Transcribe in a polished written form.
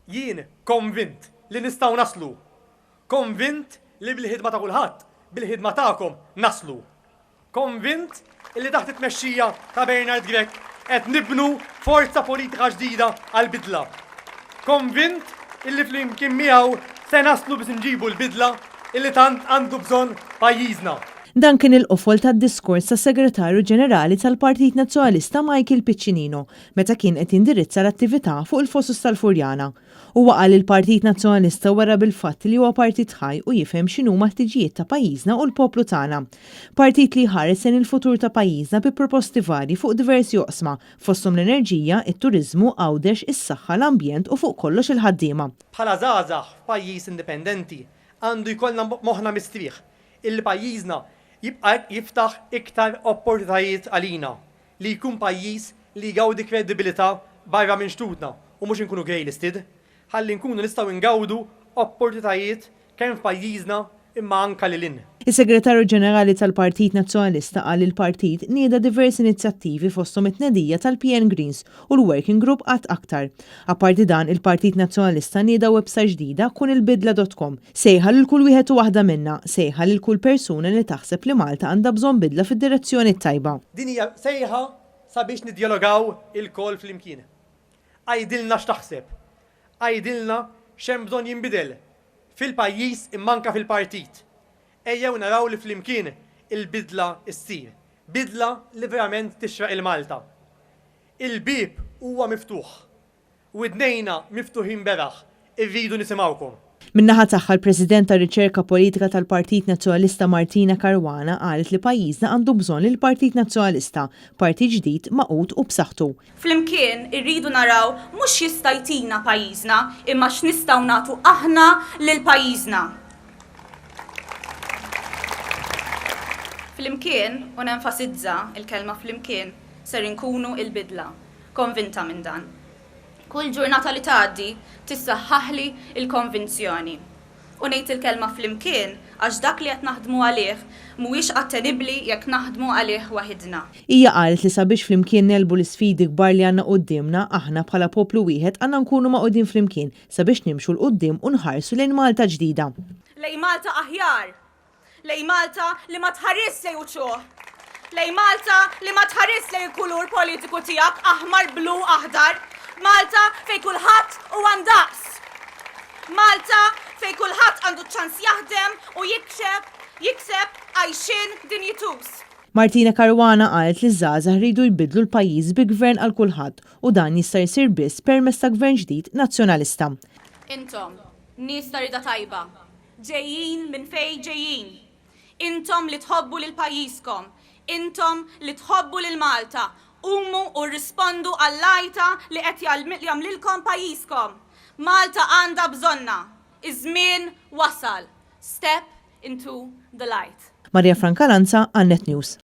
Jien konvint li nistgħu naslu. Konvint li bil-ħidma ta' kulħadd, bil-ħidma tagħkom naslu. Konvint li taħt it-tmexxija ta' Bernard Grech qed nibnu forza politika ġdida għall-bidla. Konvint illi flimkien miegħu se naslu biex nġibu l-bidla illi tant għandu bżonn pajjiżna. Dan kien il-qofol tad-diskors tas-Segretarju Ġenerali tal-Partit Nazzjonalista Michael Piccinino meta kien qed jindirizza l-attività fuq il-Fosus tal-Furjana. Huwa qal il-Partit Nazzjonalista wara bil-fatt li huwa partit ħaj u jifhem x'inhuma ħtiġijiet ta' pajjiżna u l-poplu tagħna. Partit li jħares lejn il-futur ta' pajjiżna bi proposti varji fuq diversi oqsma fosthom l-enerġija, it-turiżmu, għawdex, is-saħħa, l-ambjent u fuq kollox il-ħaddiema. Bħala żgħażagħ f'pajjiż indipendenti għandu jkollna moħħna mistrieħ il-pajjiżna jibqa' jiftaħ iktar opportunitajiet għalina li jkun pajjiż li jgawdi kredibilità barra minn xtutna u mhux inkunu greylisted, ħalli nkunu nistgħu ngawdu opportunitajiet kemm f'pajjiżna imma anke lil hinn. Is-Segretarju Ġenerali tal-Partit Nazzjonalista qal il-partit nieda diversi inizjattivi fosthom it-tnedija tal-PN Greens u l-Working Group għad aktar. Apparti dan il-Partit Nazzjonalista nieda website ġdida kun il-bidla.com. Sejħa lil kull wieħed u waħda minnha, sejħa lil kull persuna li taħseb li Malta għandha bżonn bidla fid-direzzjoni tajba. Din hija sejħa sabiex niddialogaw il-kol flimkien. Għajdilna x'taħseb. Għajdilna x'hemm bżonn jinbidel fil-pajjiż immanka fil-partit. Ejjew naraw li flimkien il-bidla issir. Bidla li verament tixraq il-Malta. Il-bib huwa miftuħ. Widnejna miftuħin beraħ. Irridu nisimgħukom. Min-naħa tagħha l-President tar-Riċerka Politika tal-Partit Nazzjonalista Martina Caruana qalet li pajjiżna għandu bżonn lil Partit Nazzjonalista, partit ġdid maqut u b'saħħtu. Flimkien irridu naraw mhux jista' jtina pajjiżna imma x'nistgħu nagħtu aħna lil pajjiżna. Flimkien, u nenfasizza il-kelma flimkien, ser inkunu il-bidla. Konvinta minn dan. Kull ġurnata li tgħaddi tissaħħaħli il-konvinzjoni. U ngħid il-kelma flimkien għax dak li qed naħdmu għalih mhuwiex attenibbli jekk naħdmu għalih waħidna. Hija qalet li sabiex flimkien nelbu l-isfidi kbar li għandna qudiemna aħna bħala poplu wieħed għandna nkunu maqudin flimkien sabiex nimxu l qudiem u nħarsu lejn Malta ġdida. Lejn Malta aħjar. Lejn Malta li ma tħares lejn uċuħ. Lejn Malta li ma tħares lejn kulur politiku tiegħek aħmar, blu, aħdar. Malta fejn kulħadd huwa ndaqs. Malta fejn kulħadd għandu ċans jaħdem u jikseb għajxin dinjitus. Martina Caruana qalet li żgħażagħ rridu jbidlu l-pajjiż bi gvern għal kulħadd u dan jista' jsir biss permezz ta' gvern ġdid nazzjonalista. Intom, nies ta' rida tajba, ġejjin minn fejn ġejjin. Intom li tħobbu lil pajjiżkom, intom li tħobbu lil Malta, umu u rispondu għall-lajta li qed jagħmlilkom pajjiżkom. Malta għandha bżonna. Iż-żmien wasal. Step into the light. Marja Franca Lanza, Net News.